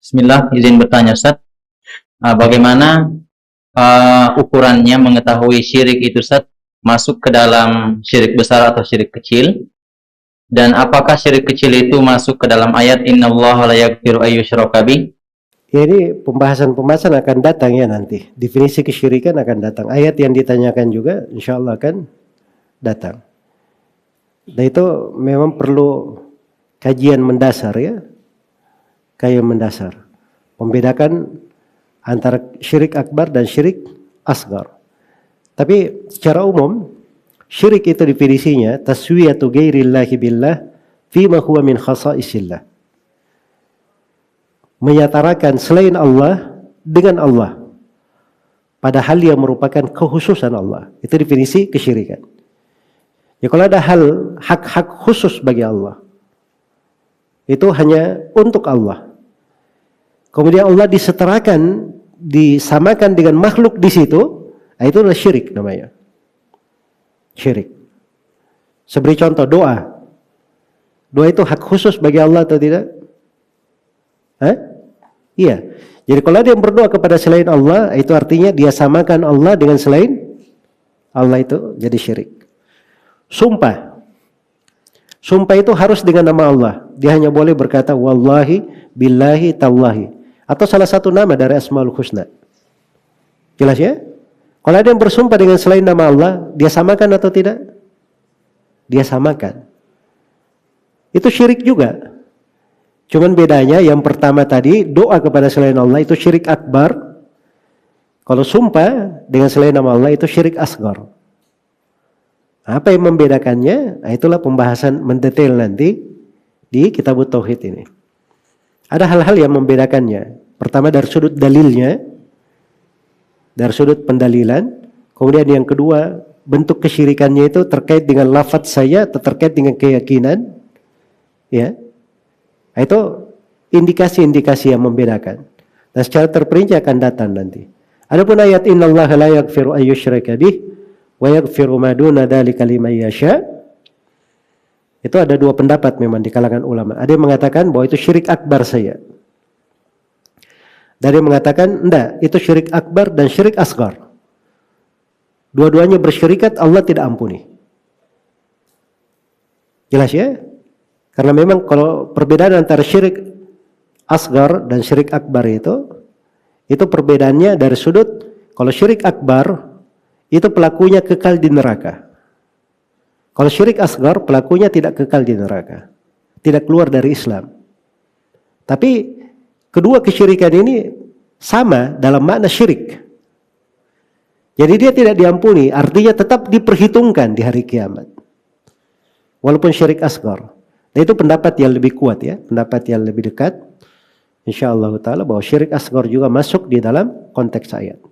Bismillah, izin bertanya Ustaz, bagaimana ukurannya mengetahui syirik itu Ustaz masuk ke dalam syirik besar atau syirik kecil? Dan apakah syirik kecil itu masuk ke dalam ayat innallaha la yaghfiru ayyusyraka bih? Ya, ini pembahasan-pembahasan akan datang ya nanti. Definisi kesyirikan akan datang. Ayat yang ditanyakan juga insya Allah akan datang. Dan itu memang perlu kajian mendasar ya. Kajian mendasar. Membedakan antara syirik akbar dan syirik asgar. Tapi secara umum, syirik itu definisinya taswiyatu ghairillahi billah fima huwa min khasaisillah. Menyatarakan selain Allah dengan Allah pada hal yang merupakan kekhususan Allah. Itu definisi kesyirikan. Ya, kalau ada hal hak-hak khusus bagi Allah, itu hanya untuk Allah. Kemudian Allah disetarakan, disamakan dengan makhluk di situ, itu adalah syirik namanya. Syirik. Sebagai contoh doa. Doa itu hak khusus bagi Allah atau tidak? Iya. Jadi kalau ada yang berdoa kepada selain Allah, itu artinya dia samakan Allah dengan selain Allah, itu jadi syirik. Sumpah. Sumpah itu harus dengan nama Allah. Dia hanya boleh berkata wallahi, billahi, tallahi. Atau salah satu nama dari Asmaul Husna. Jelas ya? Kalau ada yang bersumpah dengan selain nama Allah, dia samakan atau tidak? Dia samakan. Itu syirik juga. Cuman bedanya yang pertama tadi, doa kepada selain Allah itu syirik akbar. Kalau sumpah dengan selain nama Allah itu syirik asgar. Apa yang membedakannya? Nah, itulah pembahasan mendetail nanti di Kitab Tauhid ini. Ada hal-hal yang membedakannya. Pertama dari sudut dalilnya, dari sudut pendalilan. Kemudian yang kedua, bentuk kesyirikannya itu terkait dengan lafaz saya atau terkait dengan keyakinan. Ya. Itu indikasi-indikasi yang membedakan. Dan secara terperinci akan datang nanti. Adapun ayat innallaha la yaghfiru ayyusyraka bih wa yaghfiru ma duna dzalika liman yasha. Itu ada dua pendapat memang di kalangan ulama. Ada yang mengatakan bahwa itu syirik akbar saya. Dan ada yang mengatakan enggak, itu syirik akbar dan syirik asgar. Dua-duanya bersyirikat, Allah tidak ampuni. Jelas ya? Karena memang kalau perbedaan antara syirik asgar dan syirik akbar itu perbedaannya dari sudut, kalau syirik akbar itu pelakunya kekal di neraka. Kalau syirik asgar pelakunya tidak kekal di neraka, tidak keluar dari Islam. Tapi kedua kesyirikan ini sama dalam makna syirik. Jadi dia tidak diampuni, artinya tetap diperhitungkan di hari kiamat. Walaupun syirik asgar. Nah, itu pendapat yang lebih kuat ya, pendapat yang lebih dekat. Insyaallah ta'ala bahwa syirik asgar juga masuk di dalam konteks ayat.